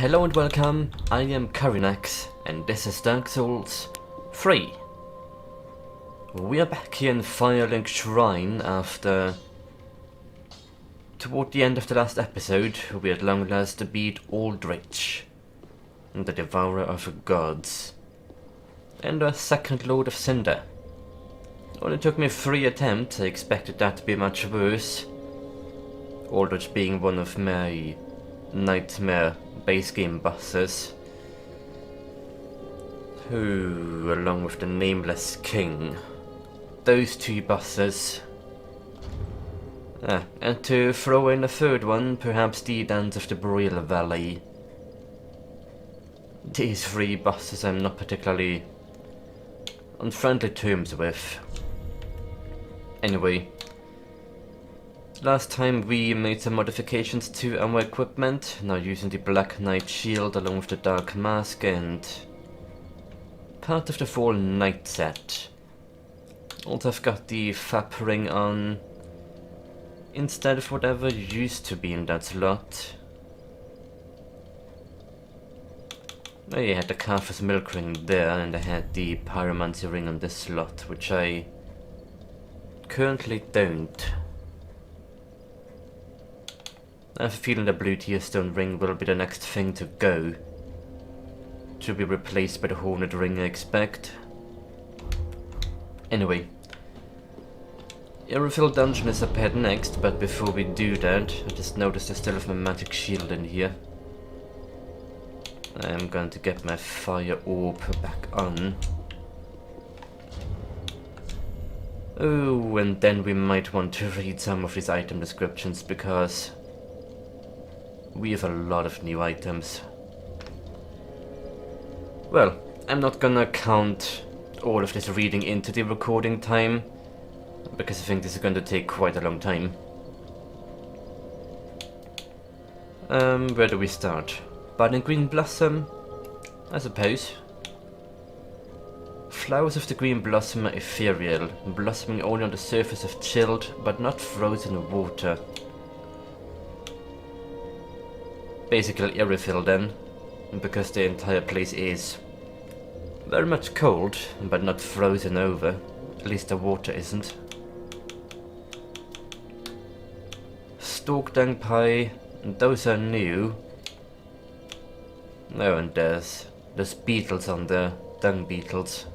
Hello and welcome, I am Carynx, and this is Dark Souls 3. We are back here in Firelink Shrine after... Toward the end of the last episode, we at long last beat Aldrich, the Devourer of Gods, and our second Lord of Cinder. Only took me 3 attempts, I expected that to be much worse. Aldrich being one of my nightmare base game bosses, who, along with the Nameless King, those 2 bosses, and to throw in a 3rd one, perhaps the Dance of the Boreal Valley. These 3 bosses I'm not particularly on friendly terms with. Anyway, last time we made some modifications to our equipment, now using the Black Knight shield along with the Dark Mask and part of the full Knight set. Also I've got the FAP ring on instead of whatever used to be in that slot. I had the Calphus Milk ring there and I had the Pyromancy ring on this slot, which I currently don't. I have a feeling the Blue Tearstone ring will be the next thing to go. To be replaced by the Hornet ring, I expect. Anyway. Irophil dungeon is up ahead next, but before we do that, I just noticed I still have my magic shield in here. I'm going to get my fire orb back on. Oh, and then we might want to read some of these item descriptions, because we have a lot of new items. Well, I'm not gonna count all of this reading into the recording time, because I think this is going to take quite a long time. Where do we start? Budding Green Blossom, I suppose. Flowers of the green blossom are ethereal, blossoming only on the surface of chilled but not frozen water. Basically Irophil then, because the entire place is very much cold, but not frozen over. At least the water isn't. Stork Dung Pie, those are new. Oh, and there's beetles on there, dung beetles.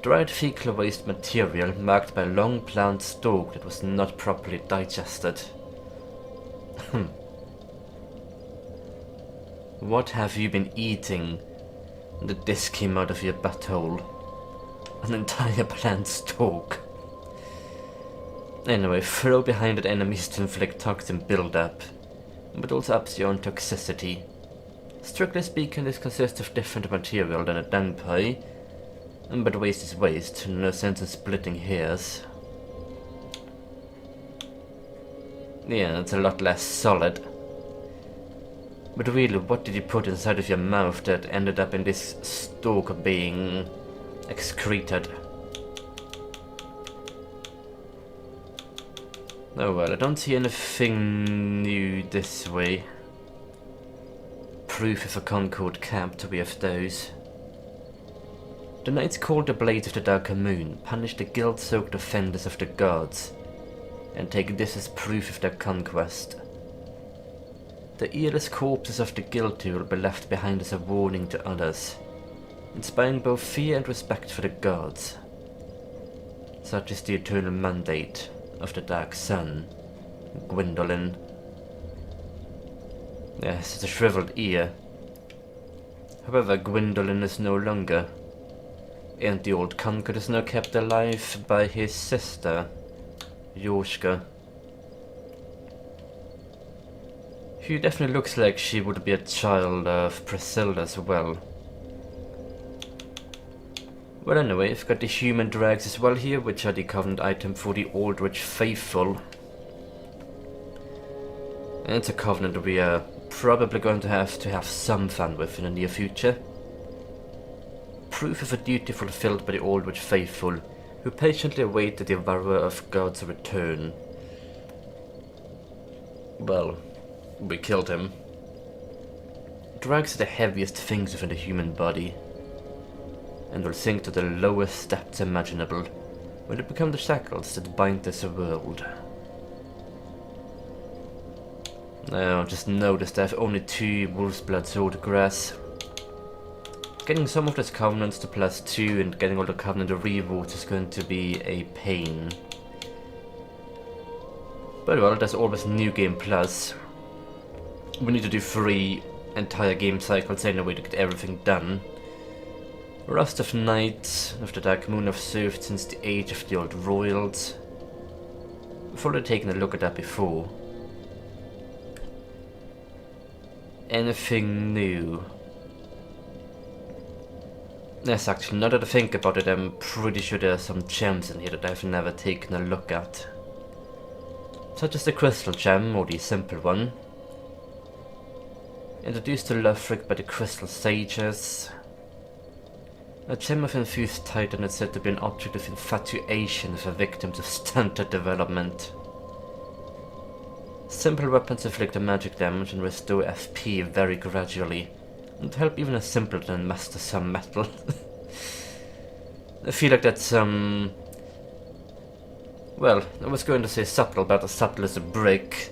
Dried fecal waste material marked by long plant stalk that was not properly digested. What have you been eating that this came out of your butthole? An entire plant stalk. Anyway, throw behind at enemies to inflict toxin buildup, but also ups your own toxicity. Strictly speaking, this consists of different material than a dung pie, but waste is waste, no sense in splitting hairs. Yeah, it's a lot less solid. But really, what did you put inside of your mouth that ended up in this stalk being excreted? Oh well, I don't see anything new this way. Proof of a Concord capped, we have those. The knights called the Blades of the Darker Moon punish the guilt-soaked offenders of the gods, and take this as proof of their conquest. The earless corpses of the guilty will be left behind as a warning to others, inspiring both fear and respect for the gods. Such is the eternal mandate of the Dark Sun, Gwendolyn. Yes, it's a shriveled ear. However, Gwendolyn is no longer, and the old Concord is now kept alive by his sister, Yoshka, who definitely looks like she would be a child of Priscilla as well. Well anyway, I've got the human drags as well here, which are the covenant item for the Aldrich Faithful. And it's a covenant we are probably going to have some fun with in the near future. Proof of a duty fulfilled by the Aldrich Faithful, who patiently await the Devourer of God's return. Well, we killed him. Drugs are the heaviest things within the human body, and will sink to the lowest depths imaginable when they become the shackles that bind this world. Now, just noticed I have only 2 Wolf's Blood Sword grass. Getting some of this Covenants to +2 and getting all the Covenant rewards is going to be a pain. But well, there's always New Game Plus. We need to do 3 entire game cycles anyway to get everything done. Rust of Night, of the Dark Moon, have served since the age of the old royals. We've already taken a look at that before. Anything new? Yes, actually, now that I think about it, I'm pretty sure there are some gems in here that I've never taken a look at. Such as the Crystal Gem, or the simple one. Introduced to Lothric by the Crystal Sages. A gem of infused titan is said to be an object of infatuation for victims of stunted development. Simple weapons inflict a magic damage and restore FP very gradually, and help even a simpleton master some metal. I feel like that's well, I was going to say subtle, but as subtle as a brick,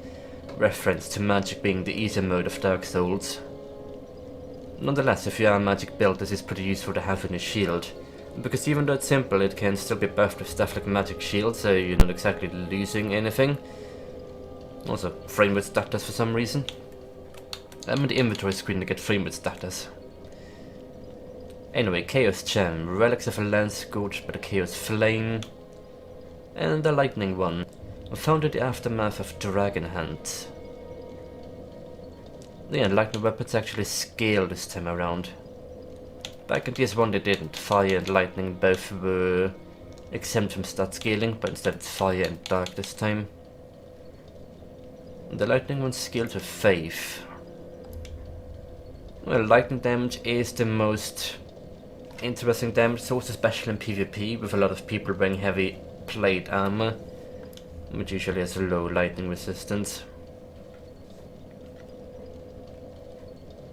reference to magic being the easy mode of Dark Souls. Nonetheless, if you are a magic build, this is pretty useful to have in your shield, because even though it's simple, it can still be buffed with stuff like magic shield, so you're not exactly losing anything. Also, frame rate status for some reason. I'm in the inventory screen to get frame rate status. Anyway, Chaos Gem, relics of a land scorched by the Chaos Flame, and the Lightning one, found in the aftermath of Dragon Hunt. Yeah, lightning weapons actually scale this time around. Back in DS1 they didn't. Fire and lightning both were exempt from stat scaling, but instead it's fire and dark this time. The lightning one's scaled to Faith. Well, lightning damage is the most interesting damage source, especially in PvP, with a lot of people wearing heavy plate armor, which usually has a low lightning resistance.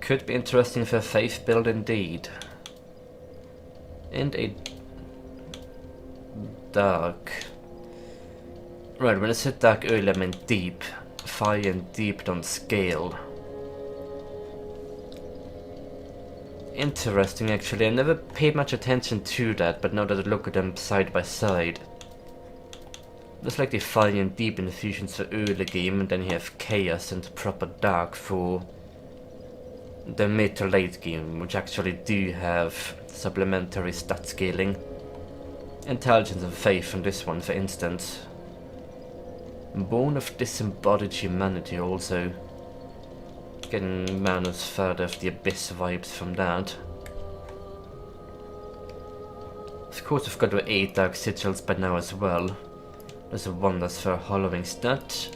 Could be interesting for a Faith build indeed. And a dark. Right, when I said dark earlier I meant deep. Fire and deep don't scale. Interesting actually, I never paid much attention to that, but now that I look at them side by side. There's like the fire and deep infusions for early game, and then you have chaos and proper dark for the mid to late game, which actually do have supplementary stat scaling. Intelligence and faith on this one, for instance. Born of disembodied humanity also. Getting Manus further of the abyss vibes from that. Of course we've got to 8 dark sigils by now as well. There's a wonders for hollowing stat.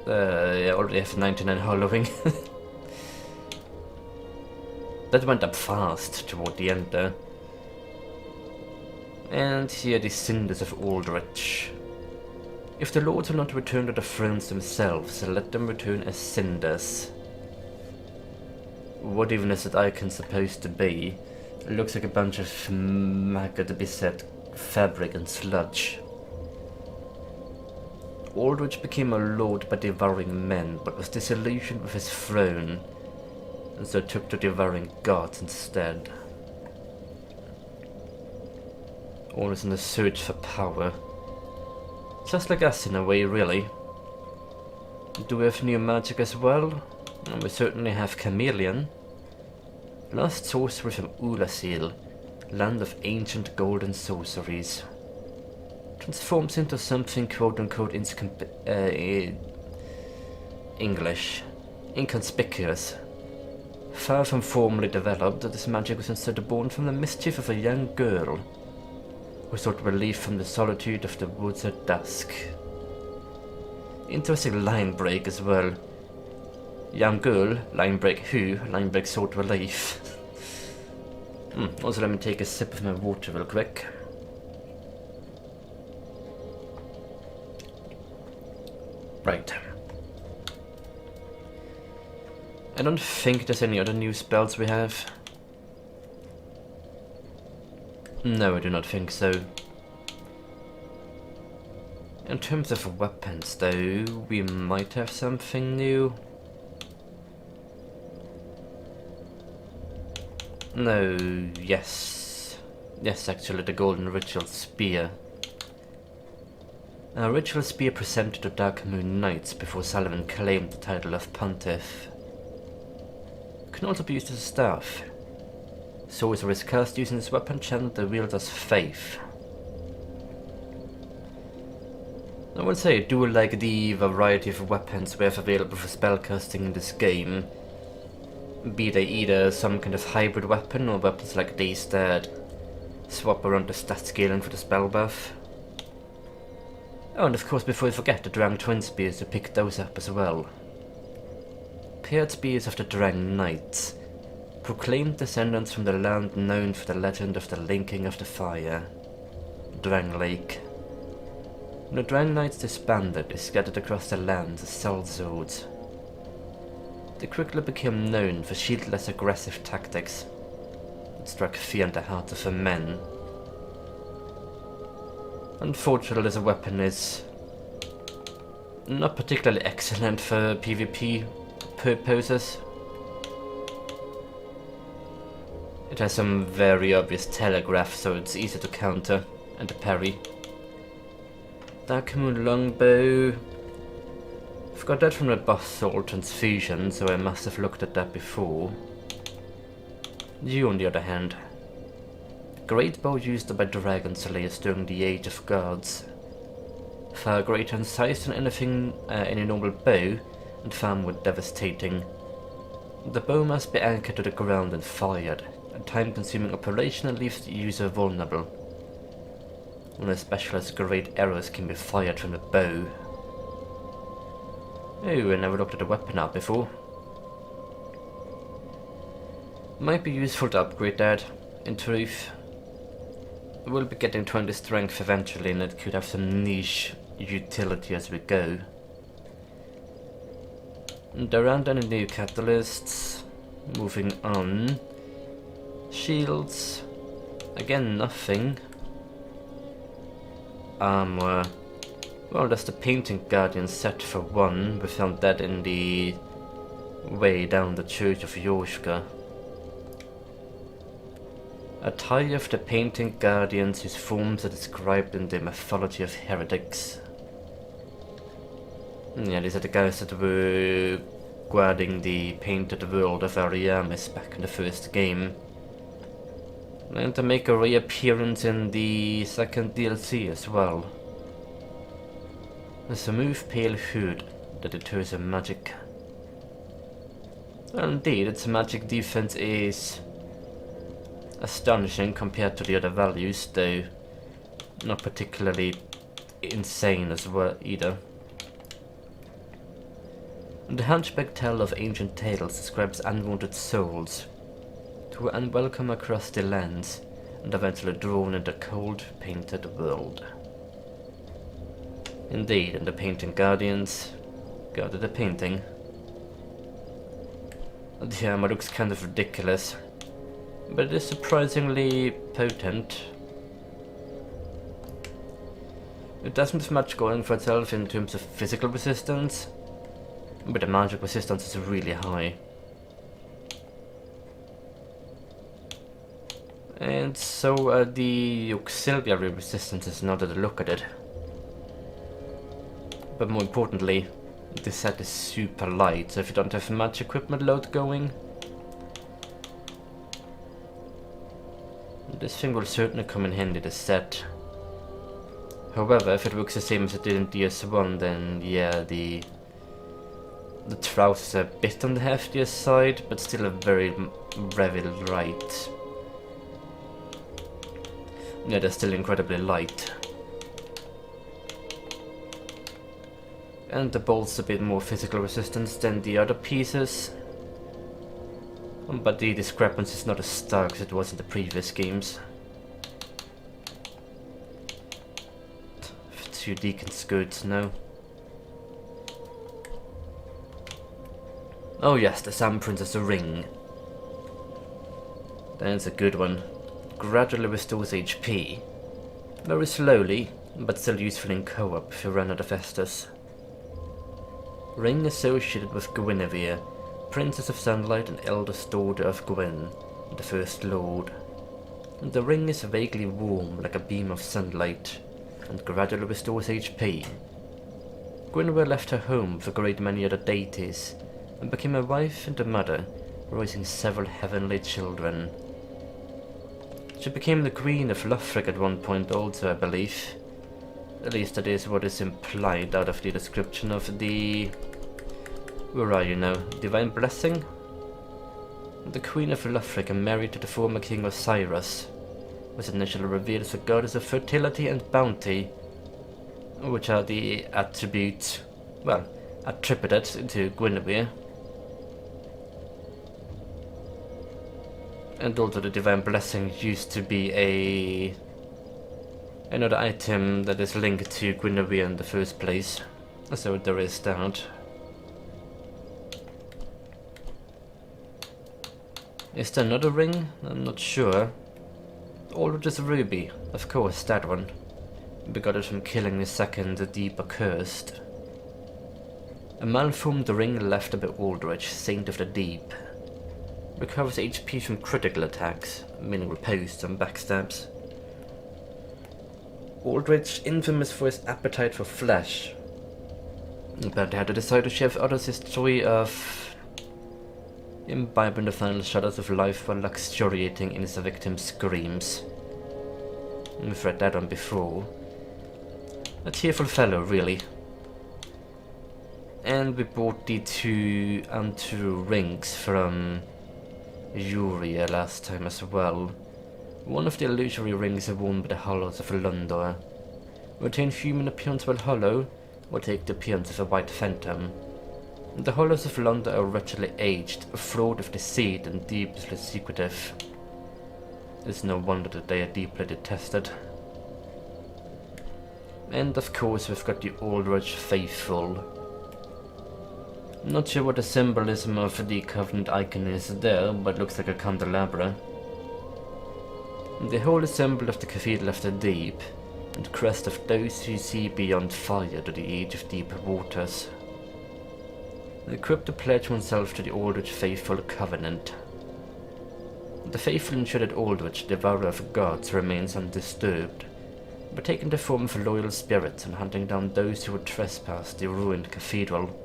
I already have 99 hollowing. That went up fast toward the end there. And here the cinders of Aldrich. If the lords will not return to the thrones themselves, let them return as cinders. What even is that icon supposed to be? It looks like a bunch of maggot beset fabric and sludge. Aldrich became a lord by devouring men, but was disillusioned with his throne, and so took to devouring gods instead. Always in the search for power. Just like us in a way, really. Do we have new magic as well? And we certainly have Chameleon. Lost sorcery from Ulasil, land of ancient golden sorceries. Transforms into something quote-unquote English. Inconspicuous. Far from formally developed, this magic was instead born from the mischief of a young girl who sought relief from the solitude of the woods at dusk. Interesting line break as well. Young girl, line break who, line break sought relief. Also let me take a sip of my water real quick. Right. I don't think there's any other new spells we have. No, I do not think so. In terms of weapons though, we might have something new. No, yes. Yes, actually, the Golden Ritual Spear. A ritual spear presented to Dark Moon Knights before Sullivan claimed the title of Pontiff. Can also be used as a staff. Sorcerers cast using this weapon channel the wielder's faith. I would say I do like the variety of weapons we have available for spellcasting in this game. Be they either some kind of hybrid weapon or weapons like these that swap around the stat scaling for the spell buff. Oh, and of course before I forget the Drang Twin Spears, to pick those up as well. Paired Spears of the Drang Knights. Proclaimed descendants from the land known for the legend of the linking of the fire. Drang Lake. When the Drang Knights disbanded, they scattered across the lands as sellswords. They quickly became known for shieldless aggressive tactics that struck fear in the hearts of the men. Unfortunately, as a weapon is not particularly excellent for PvP purposes. It has some very obvious telegraph, so it's easy to counter and to parry. Dark Moon Longbow. I've got that from the boss Soul Transfusion, so I must have looked at that before. You, on the other hand. Great bow used by dragon slayers during the Age of Gods. Far greater in size than any normal bow, and far more devastating. The bow must be anchored to the ground and fired, a time-consuming operation that leaves the user vulnerable. Only specialized great arrows can be fired from the bow. Oh, I never looked at the weapon art before. Might be useful to upgrade that, in truth. We'll be getting 20 strength eventually, and it could have some niche utility as we go. And there aren't any new catalysts. Moving on. Shields. Again, nothing. Armor. Well, there's the Painting Guardian set for one. We found that in the way down the Church of Yoshka. A tie of the Painting Guardians whose forms are described in the mythology of heretics. Yeah, these are the guys that were guarding the painted world of Ariamis back in the first game. And to make a reappearance in the second DLC as well. A smooth pale hood that deters a magic. Well, indeed, its magic defense is astonishing compared to the other values, though not particularly insane as well either. The Hunchback Tale of Ancient Tales describes unwanted souls who are unwelcome across the lands and eventually drawn into the cold, painted world. Indeed, and the Painting Guardians guarded the painting. The armor looks kind of ridiculous, but it is surprisingly potent. It doesn't have much going for itself in terms of physical resistance, but the magic resistance is really high. And so are the auxiliary resistances now that I look at it. But more importantly, this set is super light, so if you don't have much equipment load going, this thing will certainly come in handy, this set. However, if it works the same as it did in DS1, then yeah, the trousers are a bit on the heftier side, but still a very light. Yeah, they're still incredibly light. And the bolt's a bit more physical resistance than the other pieces. But the discrepancy is not as stark as it was in the previous games. Two Deacon's goods now. Oh yes, the Sand Princess ring. That's a good one. Gradually restores HP. Very slowly, but still useful in co-op if you run out of Estus. Ring associated with Guinevere, Princess of Sunlight and eldest daughter of Gwyn, the First Lord. The ring is vaguely warm like a beam of sunlight, and gradually restores HP. Guinevere left her home with a great many other deities, and became a wife and a mother, raising several heavenly children. She became the Queen of Lothric at one point also, I believe. At least that is what is implied out of the description of the... Where are you now? Divine Blessing? The Queen of Lothric and married to the former King Osiris, was initially revealed as a goddess of fertility and bounty, which are the attributes, well, attributed to Guinevere. And also the Divine Blessing used to be another item that is linked to Guinevere in the first place, so there is that. Is there another ring? I'm not sure. Aldrich's ruby, of course, that one. We got it from killing the second deep accursed. A malformed ring left by Aldrich, Saint of the Deep. Recovers HP from critical attacks, meaning riposte and backstabs. Aldrich, infamous for his appetite for flesh, but had to decide to share with others his joy of imbibing the final shadows of life while luxuriating in his victim's screams. We've read that one before. A tearful fellow, really. And we bought the two untrue rings from Yuria last time as well. One of the illusory rings are worn by the Hollows of Lundor. Retain human appearance while hollow, or take the appearance of a white phantom. The Hollows of Lundor are wretchedly aged, fraught with deceit and deeply secretive. It's no wonder that they are deeply detested. And of course we've got the Aldrich Faithful. Not sure what the symbolism of the Covenant icon is there, but looks like a candelabra. The holy symbol of the Cathedral of the Deep, and crest of those who see beyond fire to the age of deep waters. Equipped to pledge oneself to the Aldrich Faithful Covenant. The faithful ensure that Aldrich, devourer of gods, remains undisturbed, but taking the form of loyal spirits and hunting down those who would trespass the ruined cathedral.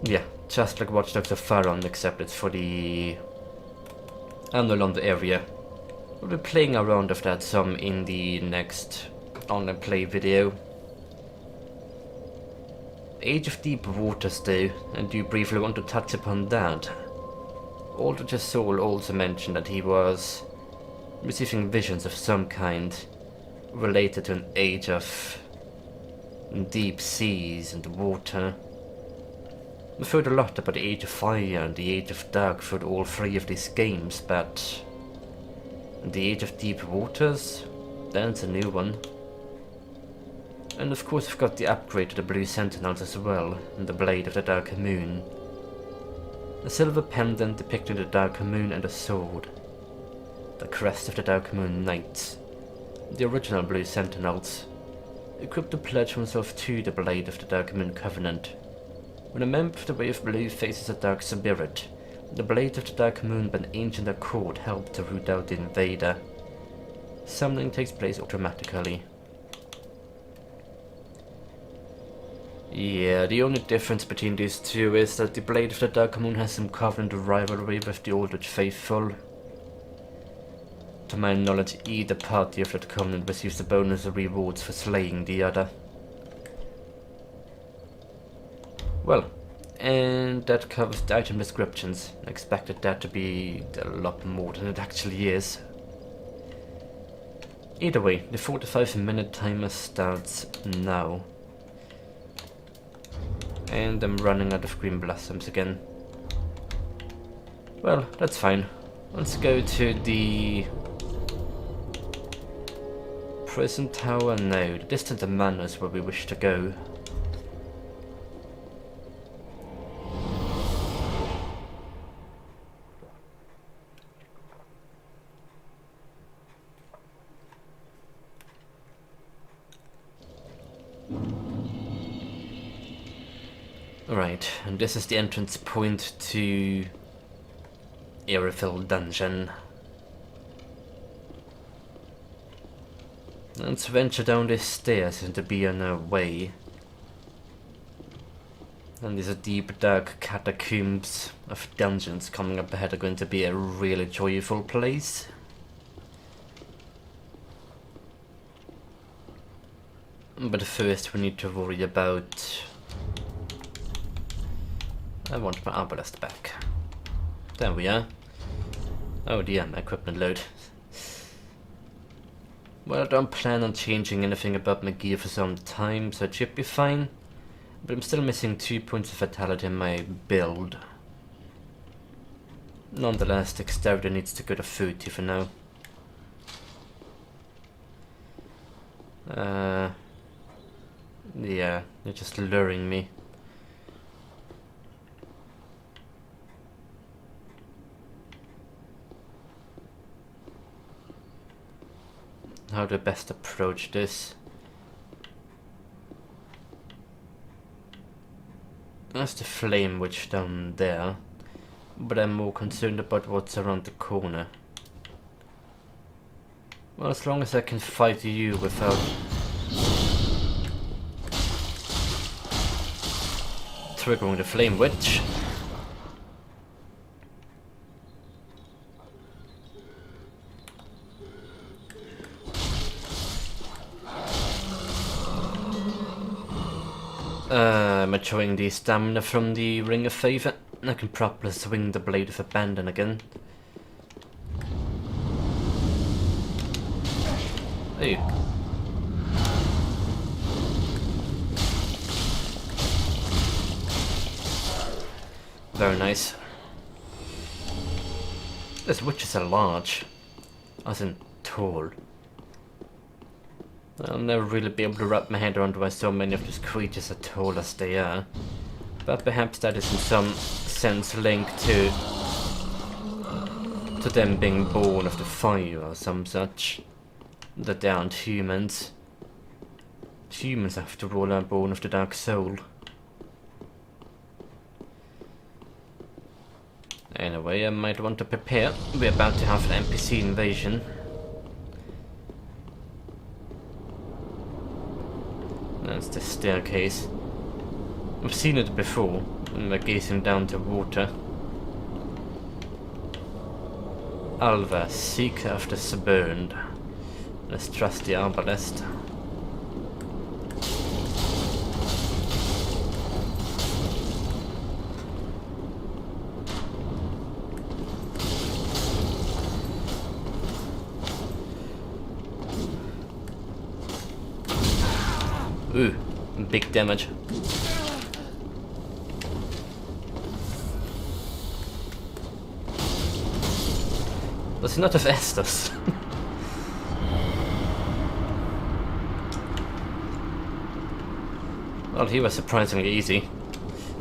Yeah, just like Watch Dogs of Pharaon, except it's for the Anolond area. We'll be playing around with that some in the next online play video. Age of Deep Waters though, and do you briefly want to touch upon that? Aldrich's soul also mentioned that he was receiving visions of some kind related to an age of deep seas and water. We've heard a lot about the Age of Fire and the Age of Dark for all three of these games, but the Age of Deep Waters? That's a new one. And of course we've got the upgrade to the Blue Sentinels as well, and the Blade of the Dark Moon. A silver pendant depicting the Dark Moon and a sword. The crest of the Dark Moon Knights. The original Blue Sentinels. Equipped to pledge oneself to the Blade of the Dark Moon Covenant. When a member of the Way of Blue faces a dark spirit, the Blade of the Dark Moon by an ancient accord help to root out the invader. Summoning takes place automatically. Yeah, the only difference between these two is that the Blade of the Dark Moon has some covenant rivalry with the Aldrich Faithful. To my knowledge, either party of that covenant receives the bonus of rewards for slaying the other. Well, and that covers the item descriptions. I expected that to be a lot more than it actually is. Either way, the 45-minute timer starts now. And I'm running out of green blossoms again. Well, that's fine. Let's go to the prison tower now. The distant manor is where we wish to go. Right, and this is the entrance point to Aerophil Dungeon. Let's venture down these stairs and to be on our way. And these are deep, dark catacombs of dungeons coming up ahead are going to be a really joyful place. But first we need to worry about... I want my obelisk back. There we are. Oh dear, my equipment load. Well, I don't plan on changing anything about my gear for some time, so it should be fine. But I'm still missing 2 points of vitality in my build. Nonetheless, dexterity needs to go to 30 for now. Yeah, they're just luring me. How do I best approach this? There's the flame witch down there, but I'm more concerned about what's around the corner. Well, as long as I can fight you without triggering the flame witch. Maturing the stamina from the Ring of Favor, I can properly swing the Blade of Abandon again. Ooh. Very nice. These witches are large, as in tall. I'll never really be able to wrap my head around why so many of these creatures are tall as they are. But perhaps that is in some sense linked to them being born of the fire or some such. That they aren't humans. Humans, after all, are born of the dark soul. Anyway, I might want to prepare. We're about to have an NPC invasion. That's the staircase. I've seen it before, when we're gazing down to water. Alva, seeker of the Subburned. Let's trust the arbalest. Ooh, big damage. Does he not have Estus? Well, he was surprisingly easy.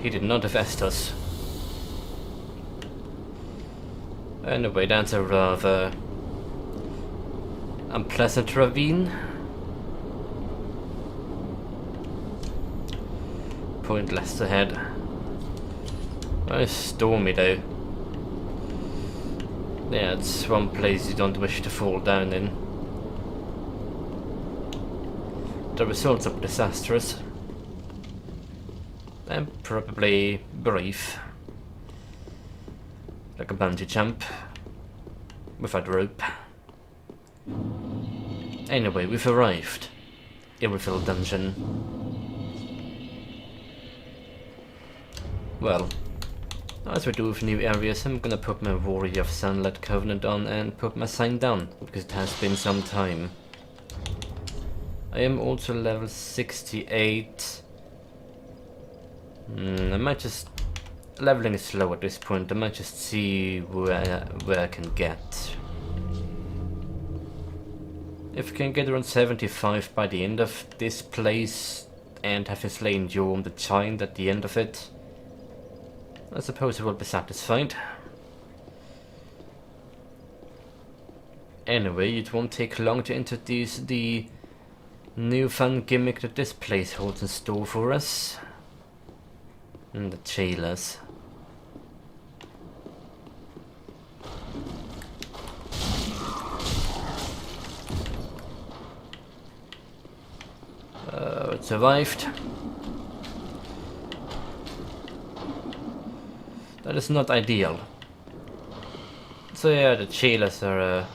He did not have Estus. Anyway, that's a rather unpleasant ravine. Pointless ahead. Well, it's stormy though. Yeah, it's one place you don't wish to fall down in. The results are disastrous. And probably brief. Like a bungee jump. Without a rope. Anyway, we've arrived. Aerophil Dungeon. Well, as we do with new areas, I'm gonna put my Warrior of Sunlight Covenant on and put my sign down, because it has been some time. I am also level 68. I might just... leveling is slow at this point, I might just see where I can get. If I can get around 75 by the end of this place, and have a slain Jorm the Giant at the end of it, I suppose I will be satisfied. Anyway, it won't take long to introduce the new fun gimmick that this place holds in store for us. And the jailers. It survived. That is not ideal. So yeah, the jailers are a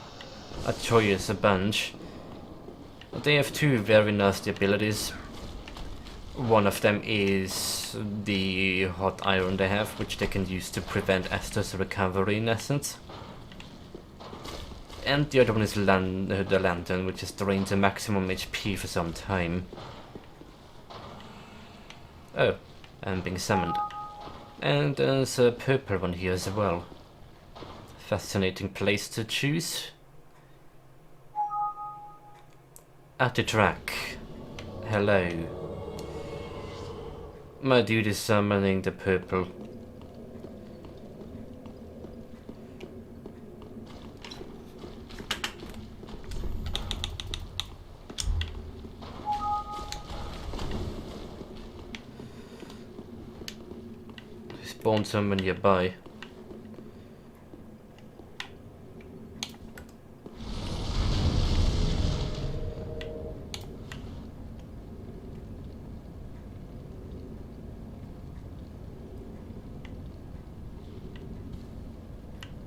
joyous bunch. They have two very nasty abilities. One of them is the hot iron they have, which they can use to prevent Esther's recovery in essence. And the other one is the lantern, which is drains a maximum HP for some time. Oh, I'm being summoned. And there's a purple one here as well. Fascinating place to choose. At the track. Hello. My dude is summoning the purple. Spawn someone nearby.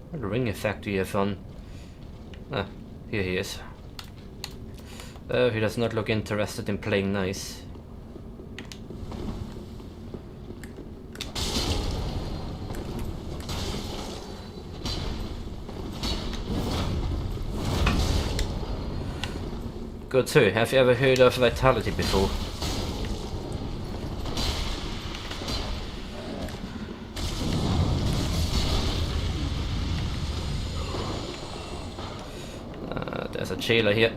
What ring effect do you have on? Ah, here he is. Oh, he does not look interested in playing nice. Good too. Have you ever heard of Vitality before? There's a jailer here.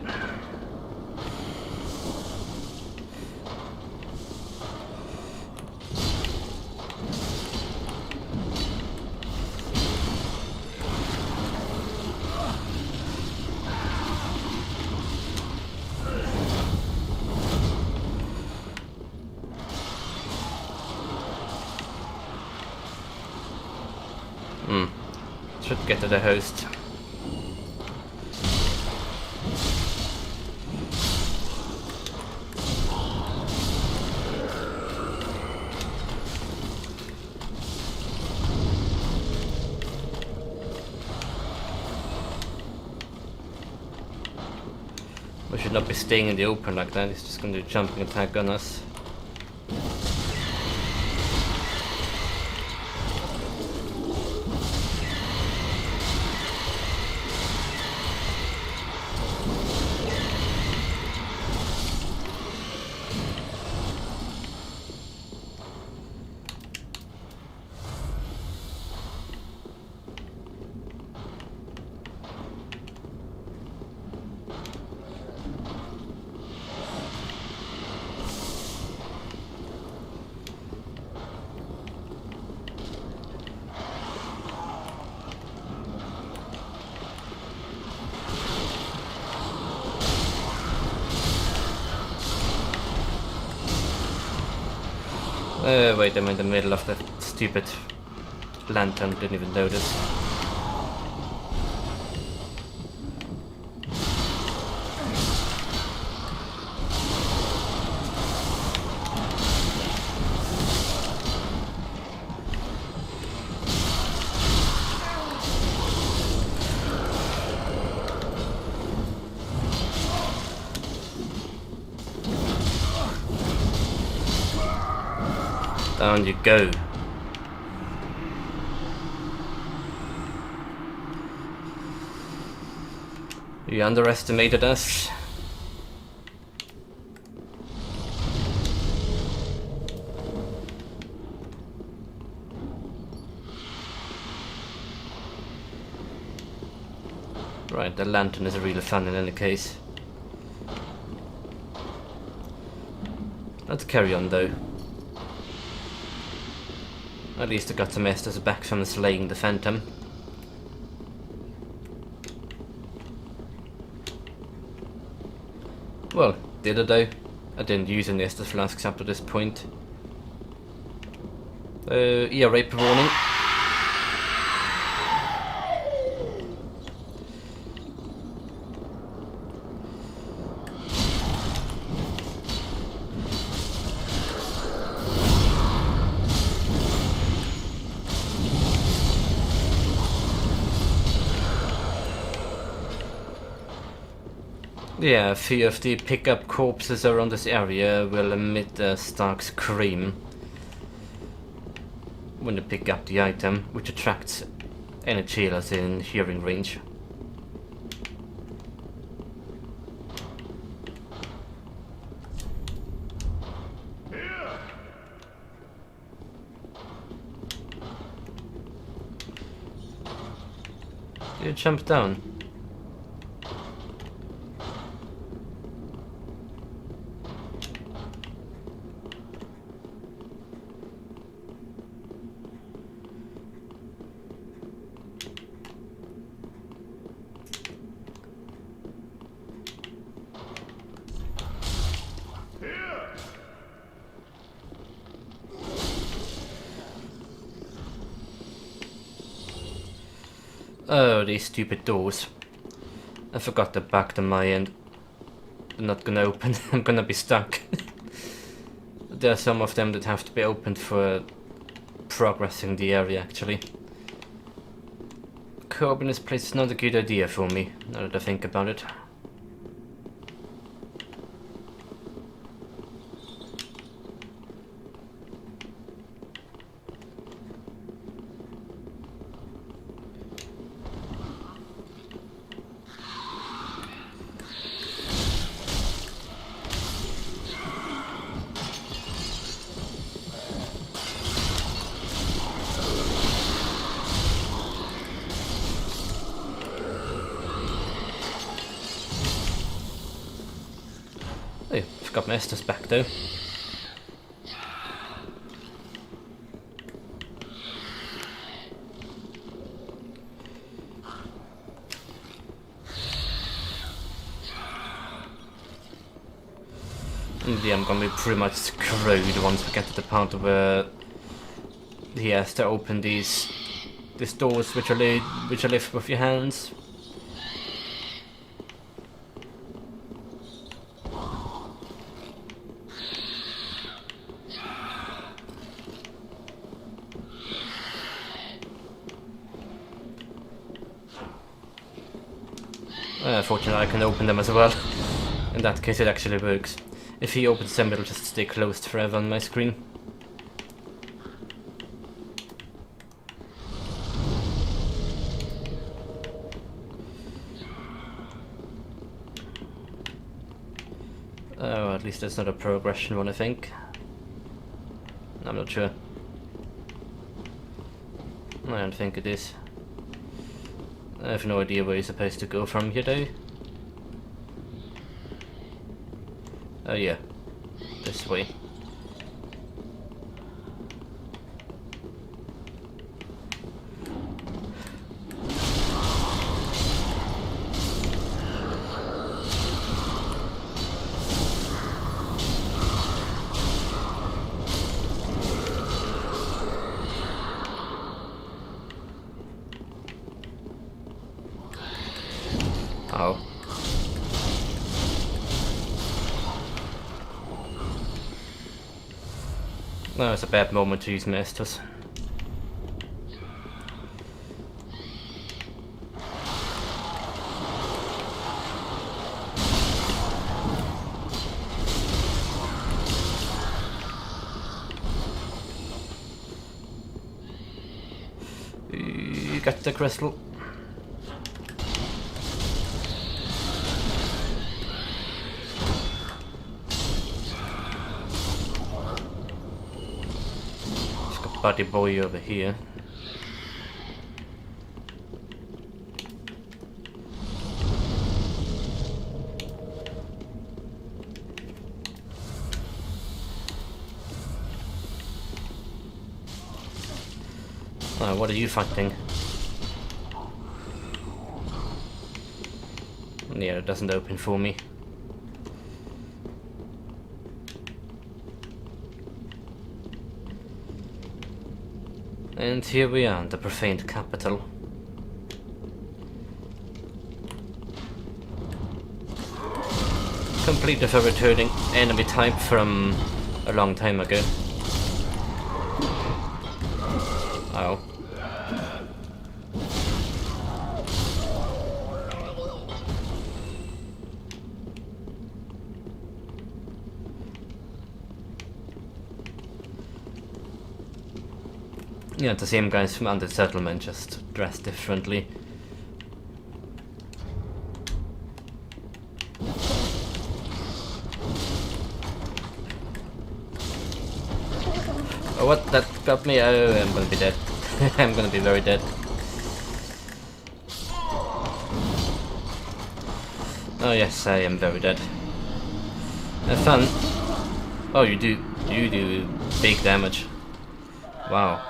Should get to the host. We should not be staying in the open like that. He's just going to do jumping attack on us. Wait, I'm in the middle of the stupid lantern, didn't even notice. Down you go. You underestimated us. Right, the lantern is really fun in any case. Let's carry on though. At least I got some Estus back from slaying the Phantom. Well, did I though? I didn't use any Estus flasks up to this point. Ear rape warning. Yeah, a few of the pickup corpses around this area will emit a stark scream when you pick up the item, which attracts any chillers in hearing range. You jump down. Oh, these stupid doors. I forgot to back them my end. They're not gonna open. I'm gonna be stuck. There are some of them that have to be opened for progressing the area, actually. Co-op in this place is not a good idea for me, now that I think about it. Oh, forgot my Estus back though. Yeah, I'm gonna be pretty much screwed once we get to the part where he has to open these doors which are lift with your hands. Fortunately, I can open them as well. In that case, it actually works. If he opens them, it'll just stay closed forever on my screen. Oh, at least that's not a progression one, I think. I'm not sure. I don't think it is. I have no idea where you're supposed to go from here though. Oh yeah, this way. Oh. No, it's a bad moment to use Masters. You got the crystal. Buddy boy over here. Oh, what are you fighting? Yeah, it doesn't open for me. And here we are, the profaned capital. Complete with a returning enemy type from a long time ago. Oh. Yeah, the same guys from Under Settlement, just dressed differently. Oh, what? That got me? Oh, I'm gonna be dead. I'm gonna be very dead. Oh yes, I am very dead. Have fun. Oh, you do big damage. Wow.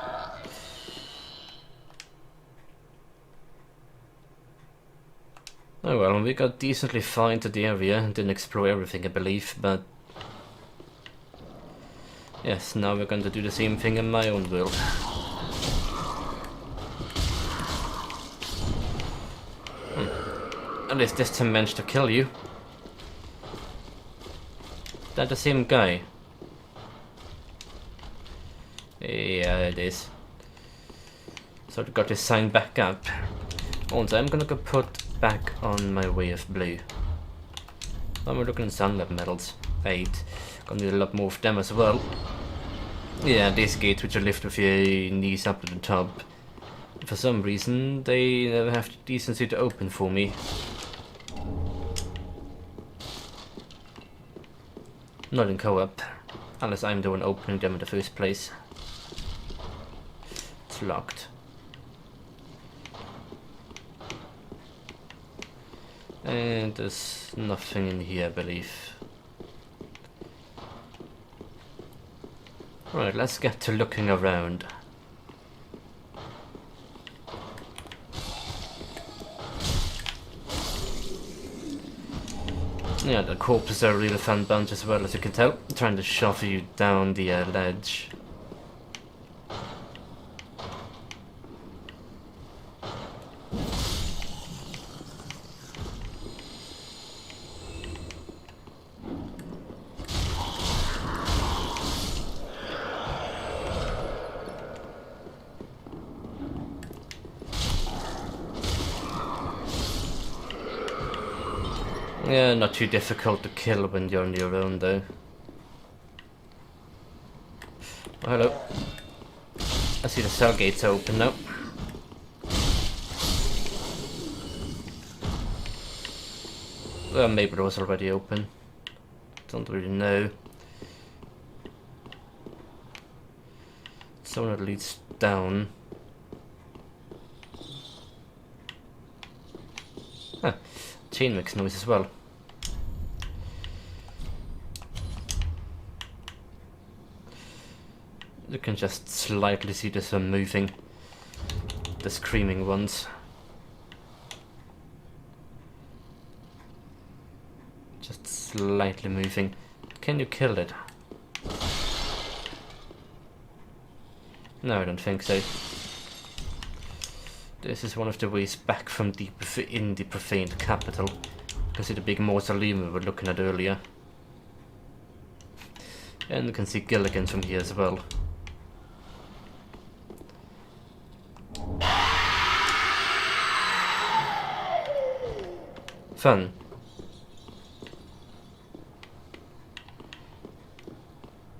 Oh well, we got decently far into the area and didn't explore everything, I believe, but... Yes, now we're going to do the same thing in my own world. At least this time managed to kill you. Is that the same guy? Yeah, it is. So I got this sign back up. Also, I'm gonna go put back on my way of blue. Oh, we're looking at sunlab medals. 8. Gonna need a lot more of them as well. Yeah, these gates which are lifted with your knees up to the top. For some reason, they never have the decency to open for me. Not in co-op, unless I'm the one opening them in the first place. It's locked. And there's nothing in here, I believe. Right, let's get to looking around. Yeah, the corpses are a really fun bunch as well, as you can tell. Trying to shove you down the ledge. Yeah, not too difficult to kill when you're on your own though. Oh, hello. I see the cell gates open now. Well, maybe it was already open. Don't really know. Someone that leads down. Huh. Chain makes noise as well. You can just slightly see this one moving. The screaming ones. Just slightly moving. Can you kill it? No, I don't think so. This is one of the ways back from the profaned capital. You can see the big mausoleum we were looking at earlier. And you can see Gilligan from here as well. Fun.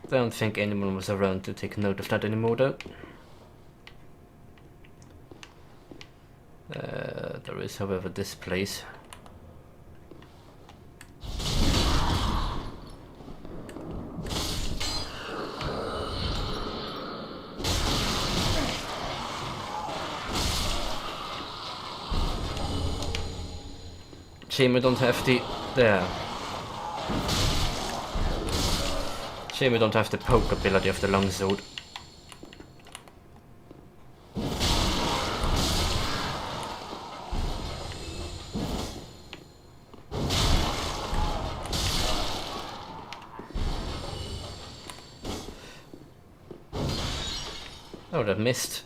I don't think anyone was around to take note of that anymore though. There is, however, this place. Shame I don't have the... there. Shame I don't have the poke ability of the longsword. Oh, that missed.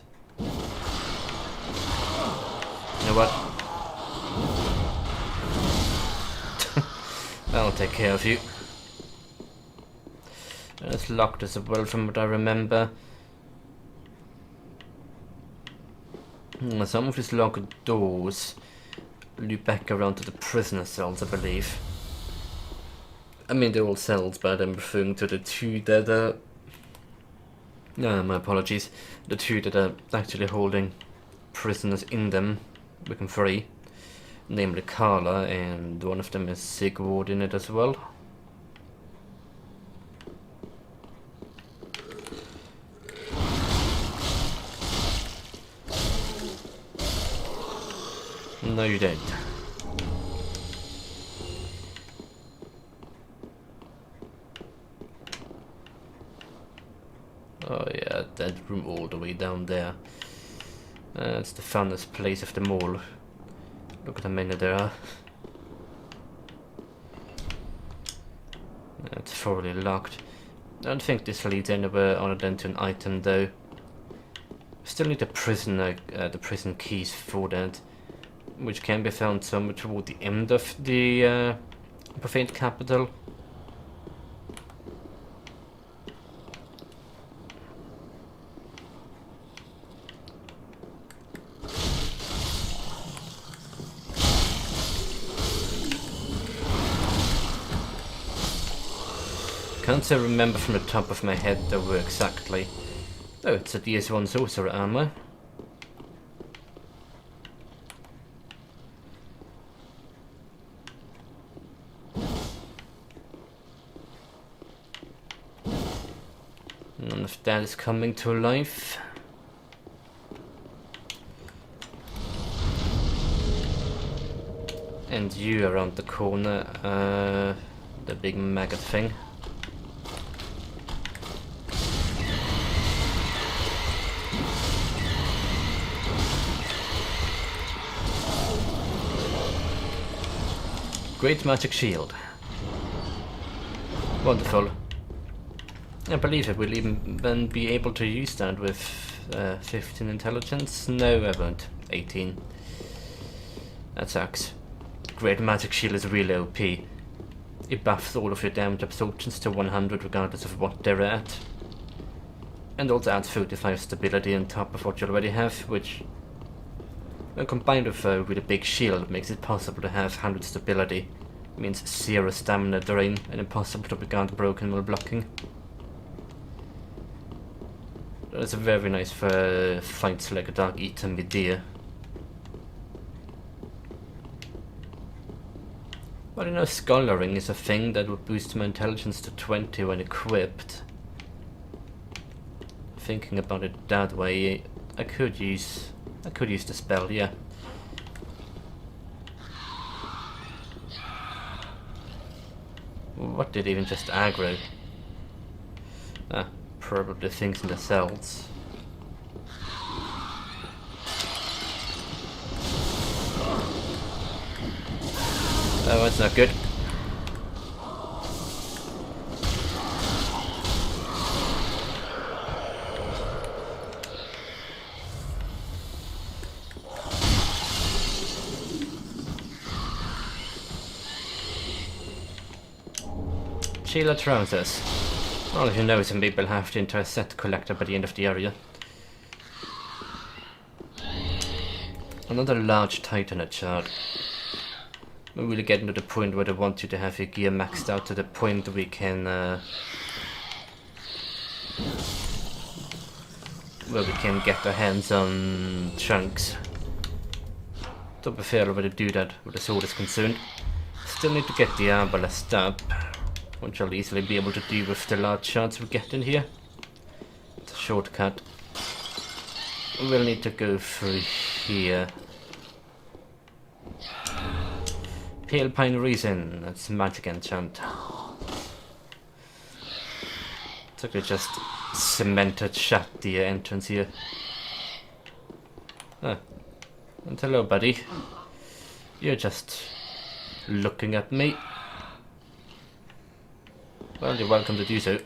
what? I'll take care of you. It's locked as well from what I remember. Some of these locked doors lead back around to the prisoner cells, I believe. I mean, they're all cells, but I'm referring to the two that are... No, my apologies. The two that are actually holding prisoners in them, looking free. Namely Carla, and one of them is Sigurd in it as well. No, you don't. Oh yeah, that room all the way down there. It's the funnest place of them all. Look at how many there are. It's thoroughly locked. I don't think this leads anywhere other than to an item though. Still need the prison keys for that, which can be found somewhere toward the end of the Profane Capital. Can't remember from the top of my head though where exactly. Oh, it's a DS1 sorcerer armor. None of that is coming to life. And you around the corner, the big maggot thing. Great magic shield. Wonderful. I believe it will even then be able to use that with 15 intelligence. No, I won't. 18. That sucks. Great magic shield is really OP. It buffs all of your damage absorptions to 100 regardless of what they're at. And also adds 35 stability on top of what you already have, which, when combined with a really big shield, makes it possible to have 100 stability. It means 0 stamina drain and impossible to be guard broken while blocking. That's a very nice for fights like a dog eating with deer. Well, you know, scholaring is a thing that would boost my intelligence to 20 when equipped. Thinking about it that way, I could use the spell, yeah. What did even just aggro? Ah, probably things in the cells. Oh, that's not good. Sheila trousers. Well, as you know, some people have to intercept the collector by the end of the area. Another large Titanite shard. We're really getting to the point where they want you to have your gear maxed out to the point that we can get our hands on chunks. To be fair, already do that where the sword is concerned. Still need to get the arbalest up, which I'll easily be able to do with the large shards we get in here. It's a shortcut. We'll need to go through here. Pale Pine Reason, that's magic enchant. It's like they just cemented shut the entrance here. Ah. And hello, buddy. You're just looking at me. Well, you're welcome to do so.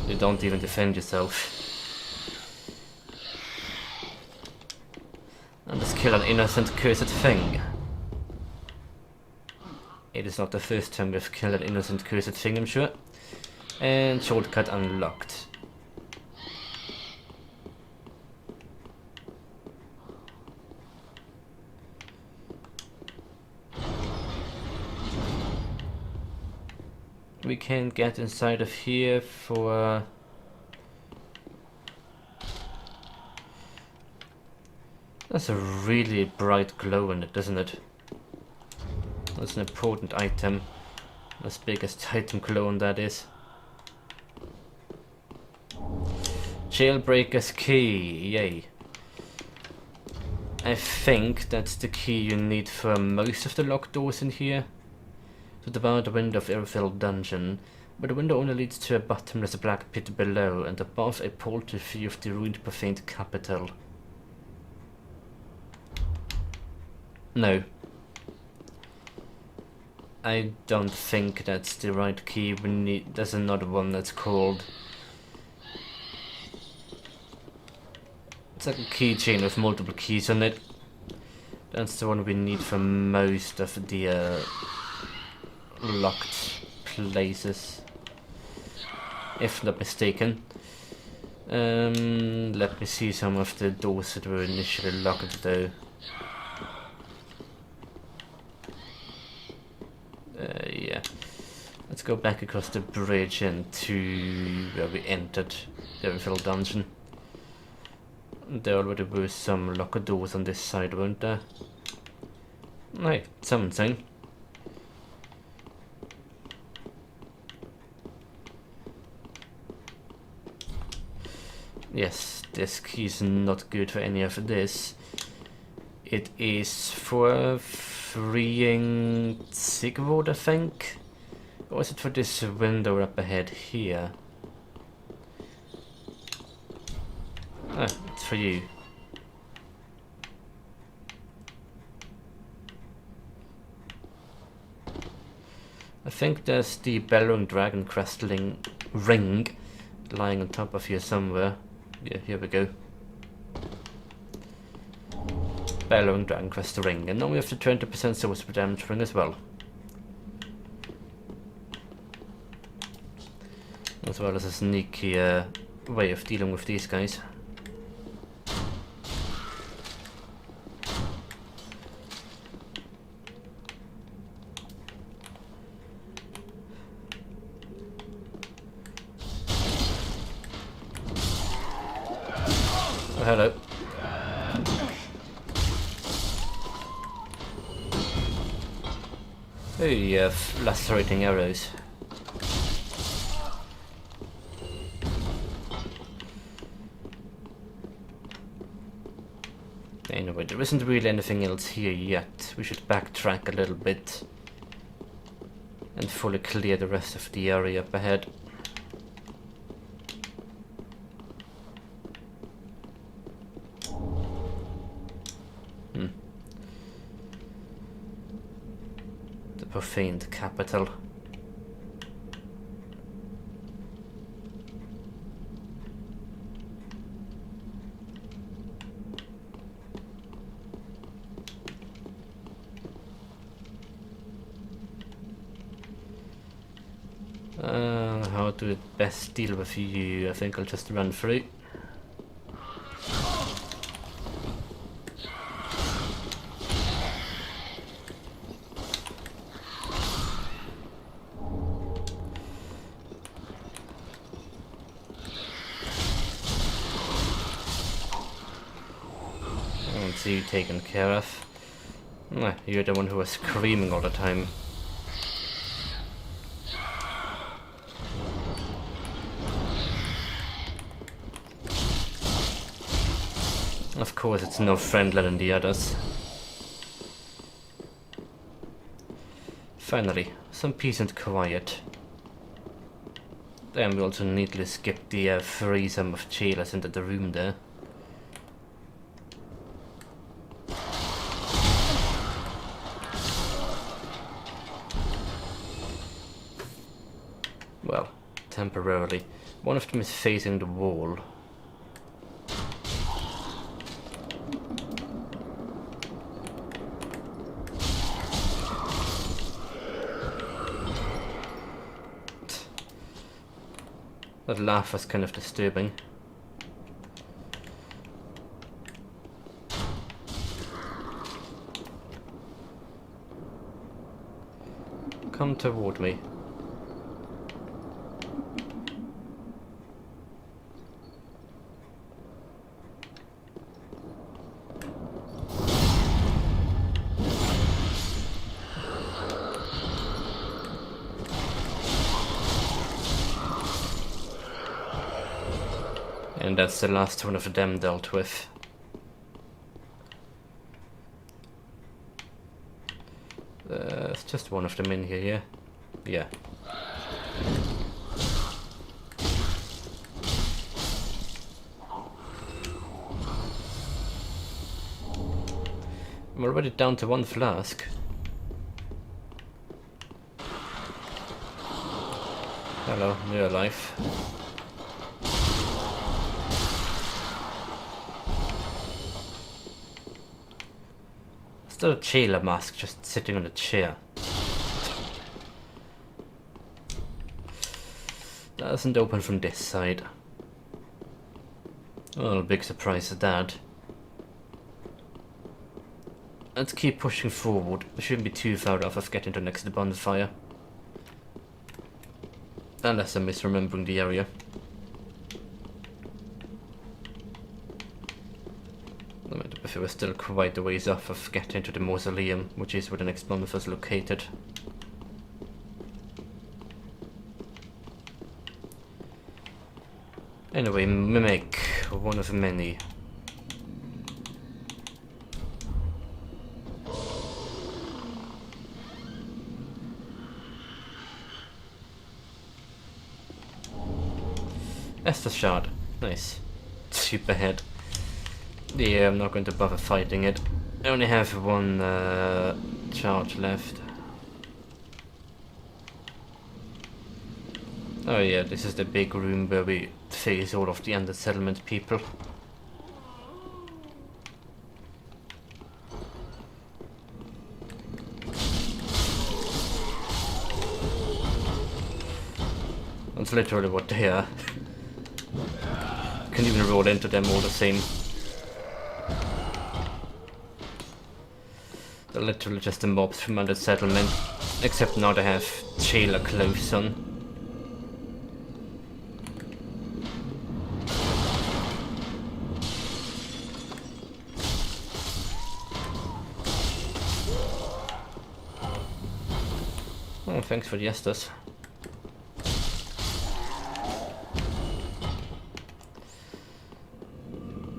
You don't even defend yourself. kill an innocent cursed thing. It is not the first time we've killed an innocent cursed thing, I'm sure. And shortcut unlocked. We can get inside of here for... That's a really bright glow in it, doesn't it? That's an important item. As big as item clone that is. Jailbreaker's key, yay. I think that's the key you need for most of the locked doors in here. To devour the window of ill-filled dungeon, but the window only leads to a bottomless black pit below, and above a paltry view of the ruined profaned capital. No. I don't think that's the right key. We need. There's another one that's called. It's like a keychain with multiple keys on it. That's the one we need for most of the locked places, if not mistaken. Let me see some of the doors that were initially locked though. Yeah, let's go back across the bridge and to where we entered the Everfield dungeon. There already were some locked doors on this side, weren't there? Right, something. Yes, this key is not good for any of this. It is for freeing Sigurd, I think? Or is it for this window up ahead here? Ah, it's for you. I think there's the bellowing dragon crystalline ring lying on top of here somewhere. Yeah, here we go. Bellowing dragon crystal ring, and now we have the 20% source per damage ring as well. As well as a sneaky way of dealing with these guys. Oh, hello. Oh, you have lacerating arrows. Anyway, there isn't really anything else here yet. We should backtrack a little bit and fully clear the rest of the area up ahead. The profaned capital. How to best deal with you? I think I'll just run through. Let's see you taken care of. You're the one who was screaming all the time. Of course, it's no friendlier than the others. Finally, some peace and quiet. Then we also neatly skip the threesome of jailers into the room there. Well, temporarily. One of them is facing the wall. That laugh was kind of disturbing. Come toward me. And that's the last one of them dealt with. There's just one of them in here, yeah? Yeah. I'm already down to one flask. Hello, you're alive. Still a jailer mask just sitting on a chair. That doesn't open from this side. Well, big surprise at that. Let's keep pushing forward. We shouldn't be too far off of getting to next to the bonfire. Unless I'm misremembering the area. If we're still quite a ways off of getting to the mausoleum, which is where the next bonfire is located. Anyway, mimic, one of many. Estus shard, nice. Super head. Yeah, I'm not going to bother fighting it. I only have one charge left. Oh yeah, this is the big room where we face all of the under-settlement people. That's literally what they are. Can even roll into them all the same. They're literally just the mobs from under settlement, except now they have jailer clothes on. Oh, thanks for the Estus.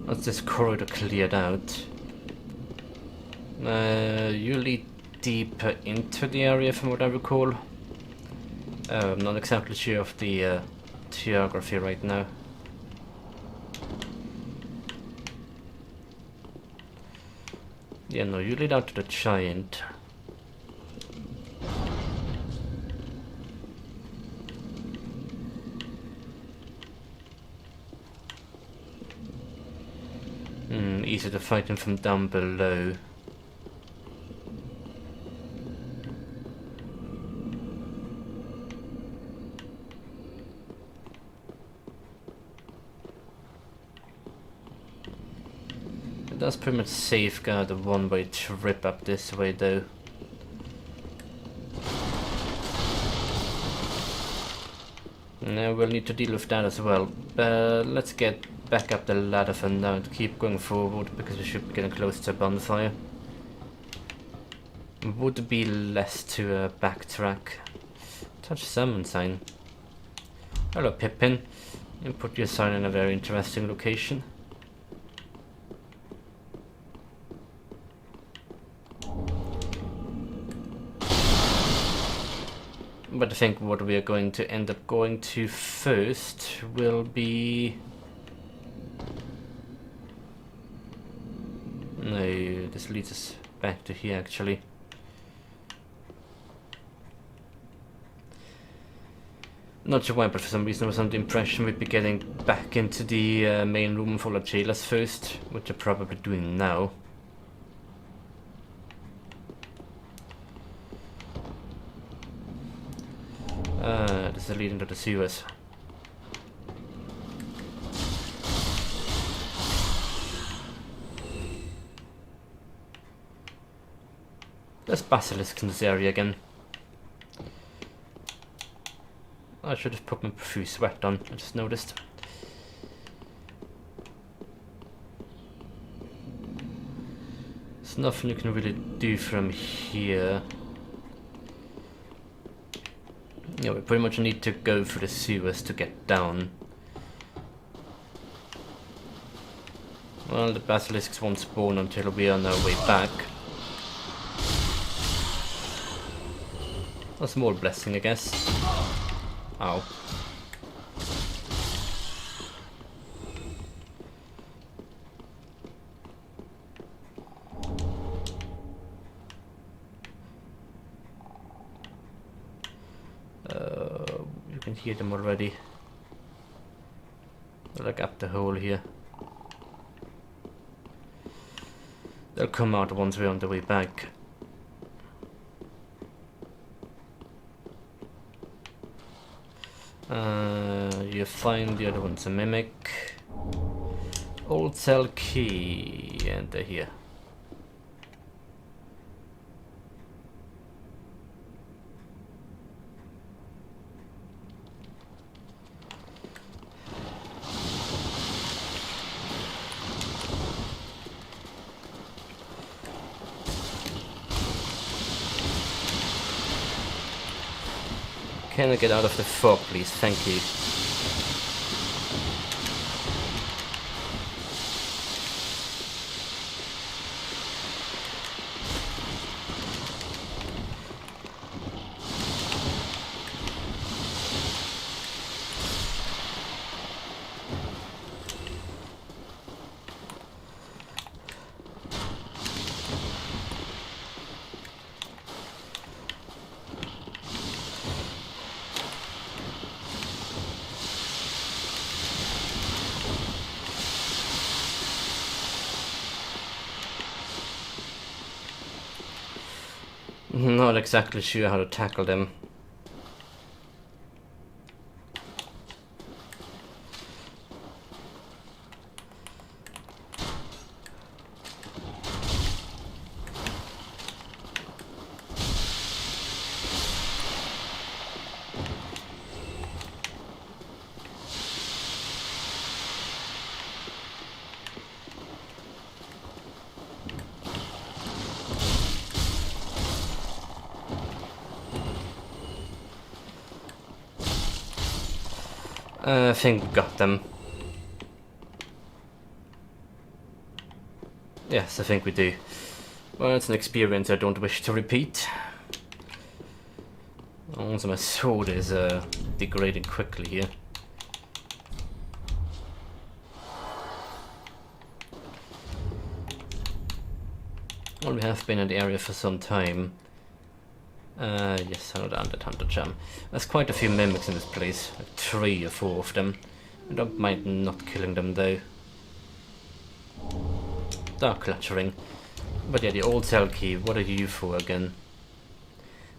Once this corridor cleared out, you lead deeper into the area from what I recall. I'm not exactly sure of the geography right now. Yeah, no, you lead out to the giant. Easy to fight him from down below. It does pretty much safeguard the one-way trip up this way though. Now we'll need to deal with that as well, but let's get back up the ladder for now and keep going forward because we should be getting close to a bonfire. Would be less to backtrack. Touch summon sign. Hello Pippin. You put your sign in a very interesting location. But I think what we are going to end up going to first will be... No, this leads us back to here actually. Not sure why, but for some reason I was under the impression we'd be getting back into the main room full of jailers first, which we're probably doing now. This is leading to the sewers. There's basilisks in this area again. I should have put my profuse sweat on, I just noticed. There's nothing you can really do from here. Yeah, we pretty much need to go through the sewers to get down. Well, the basilisks won't spawn until we're on our way back. A small blessing, I guess. Ow. You can hear them already. They're like up the hole here. They'll come out once we're on the way back. You find the other one's a mimic. Old cell key, and they're here. Can I get out of the fog, please? Thank you. Not exactly sure how to tackle them. I think we got them. Yes, I think we do. Well, it's an experience I don't wish to repeat. Also, my sword is degrading quickly here. Well, we have been in the area for some time. Yes, I know the undead hunter charm. There's quite a few mimics in this place, like 3 or 4 of them. I don't mind not killing them though. Dark cluttering. But yeah, the old cell key, what are you for again?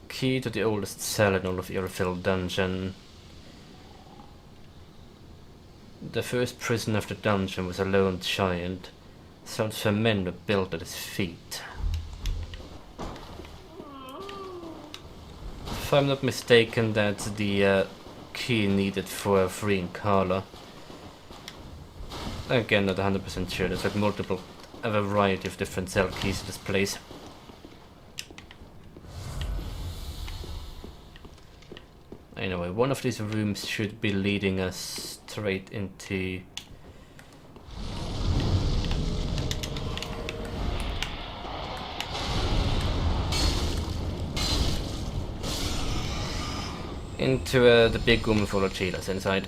Key to the oldest cell in all of Irrefill dungeon. The first prison of the dungeon was a lone giant. Cells for men were built at his feet. If I'm not mistaken, that's the key needed for freeing Carla. Again, not 100% sure. There's like a variety of different cell keys in this place. Anyway, one of these rooms should be leading us straight into... the big room full of cheetahs inside.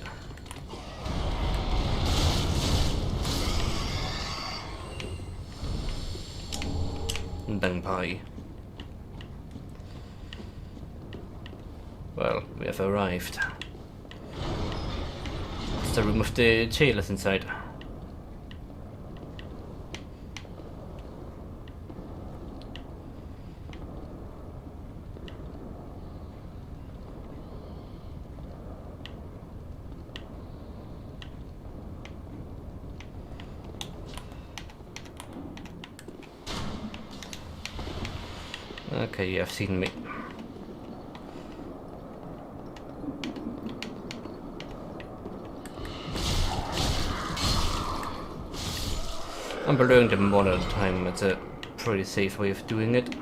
Bang pie. Well, we have arrived. It's the room of the cheetahs inside. Okay, you have seen me. I'm blowing them one at a time. It's a pretty safe way of doing it.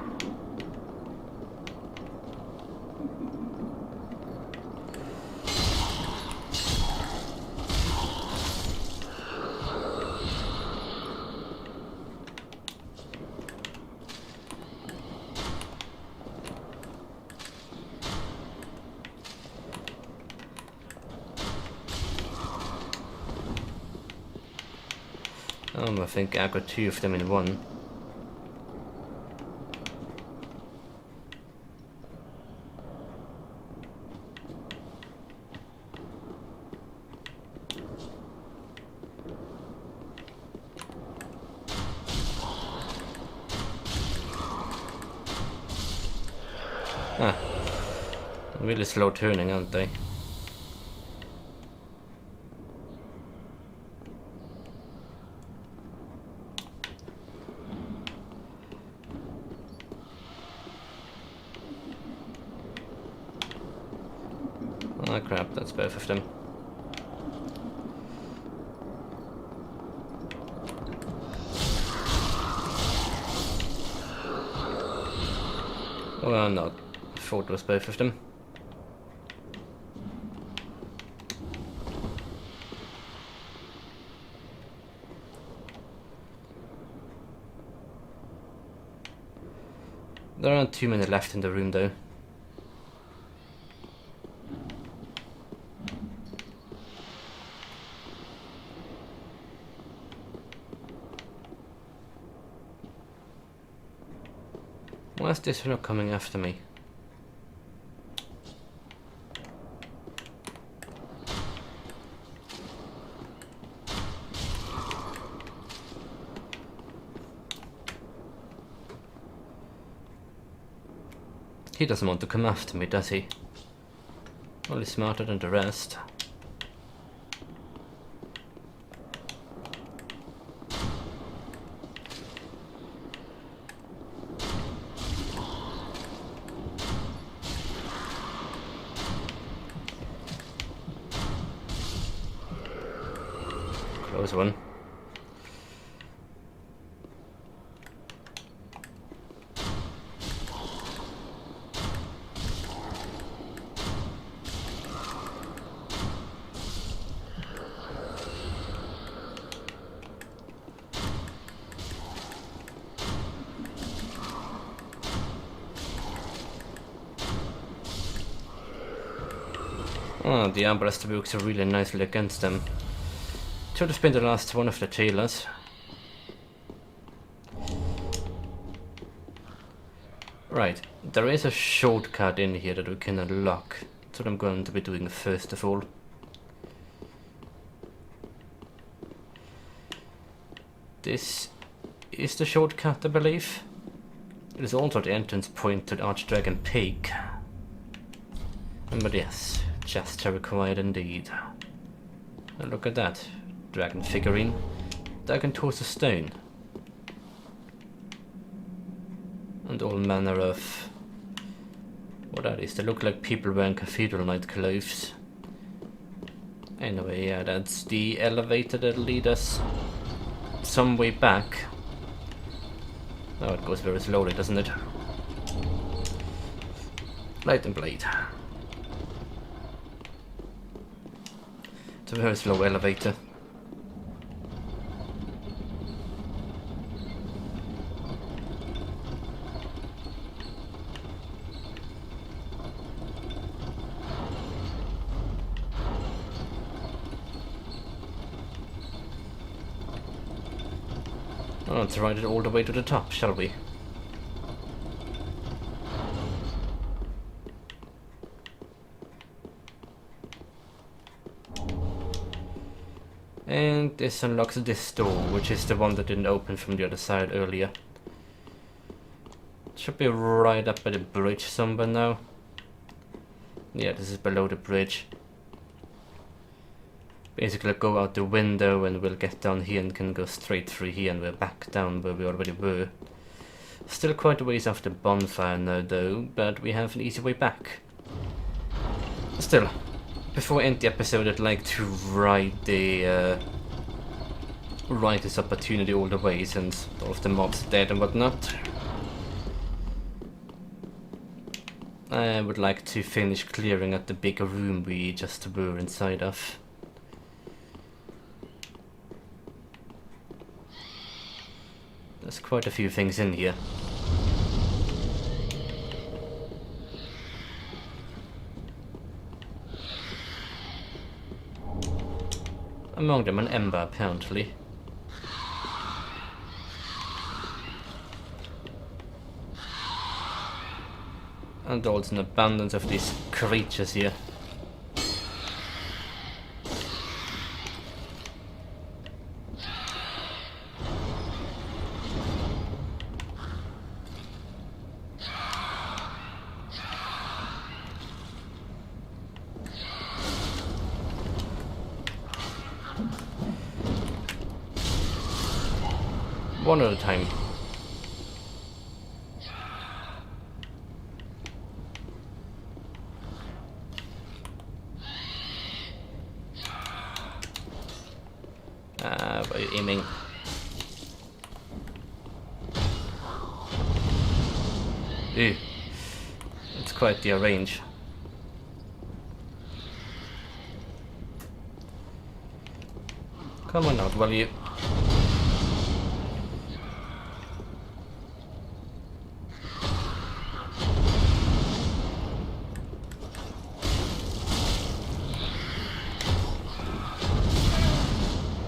I think I got 2 of them in one. Ah, really slow turning, aren't they? Oh crap, that's both of them. Well, no, I thought it was both of them. There aren't too many left in the room though. Why is this not coming after me? He doesn't want to come after me, does he? Well, he's smarter than the rest. Close one. Oh, the armbrust works really nicely against them. Should have been the last one of the tailors. Right, there is a shortcut in here that we can unlock. That's what I'm going to be doing first of all. This is the shortcut, I believe. It is also the entrance point to the Archdragon Peak. But yes, gesture required indeed. And look at that. Dragon figurine. Dragon toes of stone. And all manner of... what are these? They look like people wearing cathedral night clothes. Anyway, yeah, that's the elevator that'll lead us some way back. Oh, it goes very slowly, doesn't it? Light and blade. It's a very slow elevator. Oh, let's ride it all the way to the top, shall we? And this unlocks this door, which is the one that didn't open from the other side earlier. Should be right up by the bridge somewhere now. Yeah, this is below the bridge. Basically go out the window and we'll get down here and can go straight through here and we're back down where we already were. Still quite a ways off the bonfire now though, but we have an easy way back. Still, before I end the episode, I'd like to ride this opportunity all the way since all of the mobs are dead and whatnot. I would like to finish clearing out the bigger room we just were inside of. There's quite a few things in here. Among them an ember, apparently. And also an abundance of these creatures here. One at a time. Where are you aiming? Ooh, it's quite the range. Come on out, will you?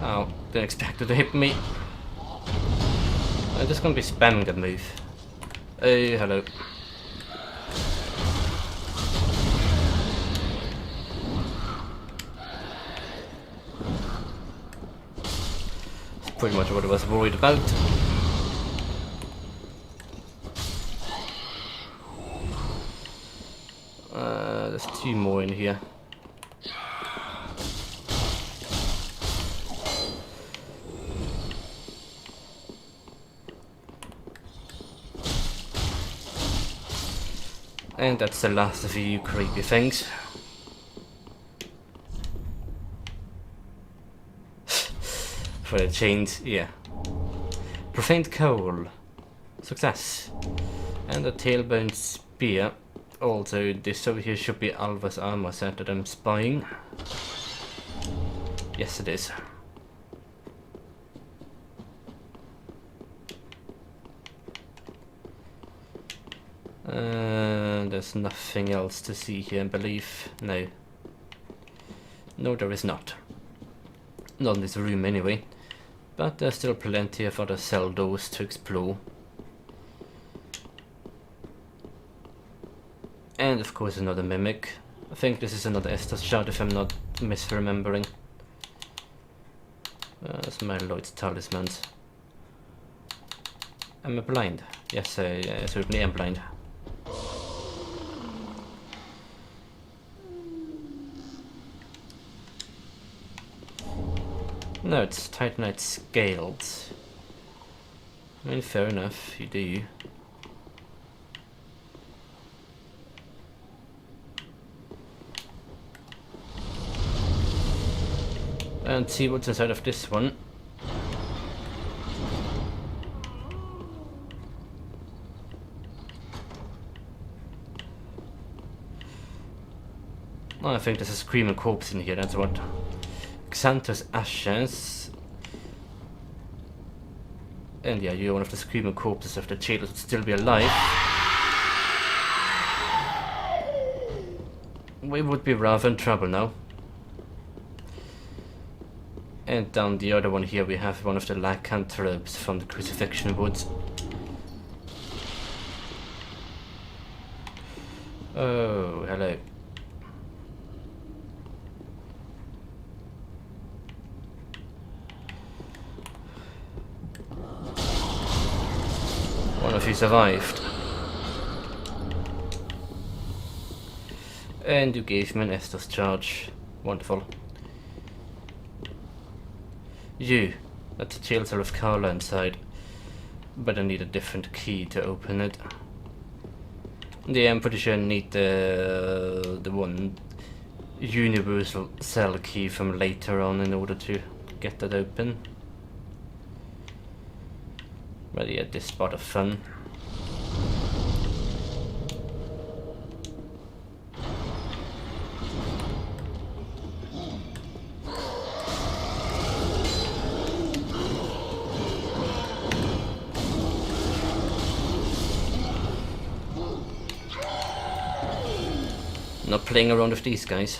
Oh, didn't expect it to hit me. I'm just gonna be spamming that move. Oh, hello. That's pretty much what I was worried about. There's two more in here. And that's the last of you creepy things. For the chains, yeah. Profaned coal. Success. And a tailbone spear. Also, this over here should be Alva's armor set that I'm spying. Yes, it is. There's nothing else to see here, I believe. No. No, there is not. Not in this room anyway. But there's still plenty of other cell doors to explore. And of course another mimic. I think this is another Estus shard if I'm not misremembering. That's my Lloyd's talismans. Am I blind? Yes, I certainly am blind. No, it's Titanite scales. I mean, fair enough, you do. And see what's inside of this one. Oh, I think there's a screaming corpse in here, that's what. Xanthus ashes. And yeah, you're one of the screaming corpses of the Jailers would still be alive. We would be rather in trouble now. And down the other one here we have one of the lycanthropes from the Crucifixion Woods. Oh, hello. One of you survived. And you gave me an Estus charge. Wonderful. You. That's a jail cell of Carla inside. but I need a different key to open it. Yeah, I'm pretty sure I need the one universal cell key from later on in order to get that open. But yeah, this part of fun. Not playing around with these guys.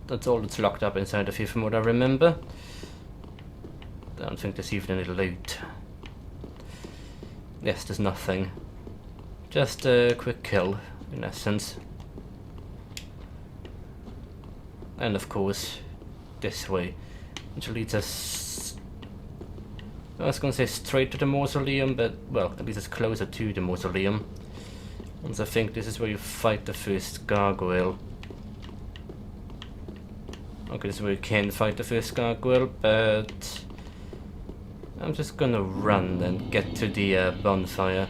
That's all that's locked up inside of here from what I remember. I don't think there's even any loot. Yes, there's nothing. Just a quick kill, in essence. And of course, this way. Which leads us... I was going to say straight to the mausoleum, but, well, at least it's closer to the mausoleum. And I think this is where you fight the first gargoyle. Okay, this is where you can fight the first gargoyle, but... I'm just gonna run and get to the bonfire.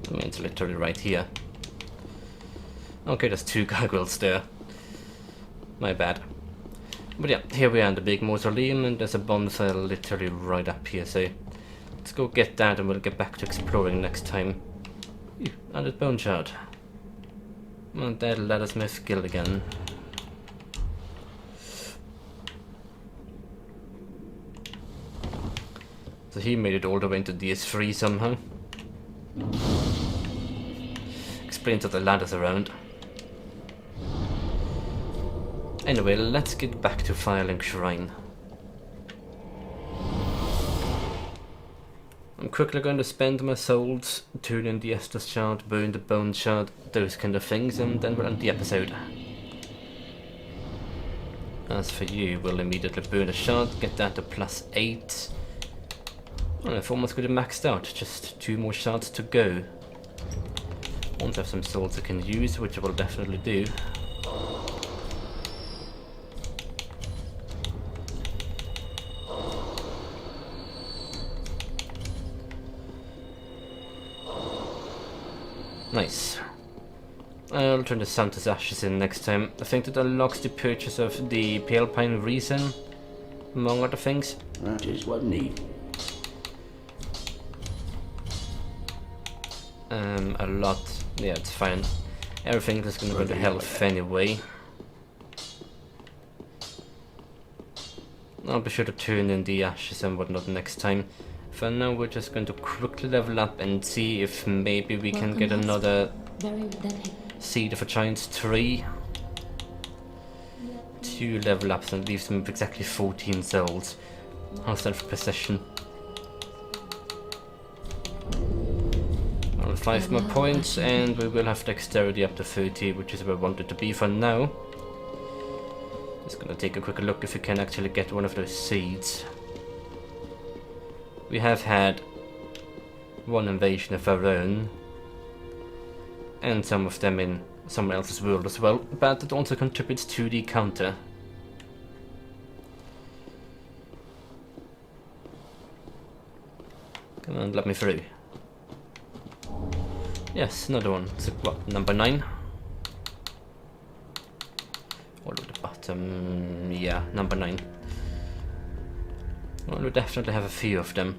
I mean, it's literally right here. Okay, there's two gargoyles there. My bad. But yeah, here we are in the big mausoleum, and there's a bonfire literally right up here, so let's go get that and we'll get back to exploring next time. Ew, and it's bone shard. And that laddersmith guild again. So he made it all the way into DS3 somehow. Explains that the ladder's around. Anyway, let's get back to Firelink Shrine. I'm quickly going to spend my souls, tune in the Estus shard, burn the bone shard, those kind of things, and then we'll end the episode. As for you, we'll immediately burn a shard, get that to +8. Well, I've almost got it maxed out, just 2 more shards to go. Once I have some souls I can use, which I will definitely do. Nice. I'll turn the Santa's Ashes in next time. I think that unlocks the purchase of the Pale Pine Resin, among other things. That is what need. A lot. Yeah, it's fine. Everything is gonna go to health anyway. I'll be sure to turn in the ashes and whatnot next time. For now, we're just going to quickly level up and see if maybe we can get another Seed of a Giant's Tree. 2 level ups and leaves them with exactly 14 souls. How's that for precision? Well, 5 more points and we will have dexterity up to 30, which is where I want it to be for now. Just gonna take a quick look if we can actually get one of those seeds. We have had 1 invasion of our own, and some of them in someone else's world as well, but it also contributes to the counter. Come on, let me through. Yes, another one. So what, number 9? All at the bottom, yeah, number 9. Well, we'll definitely have a few of them.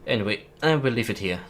Anyway, I will leave it here.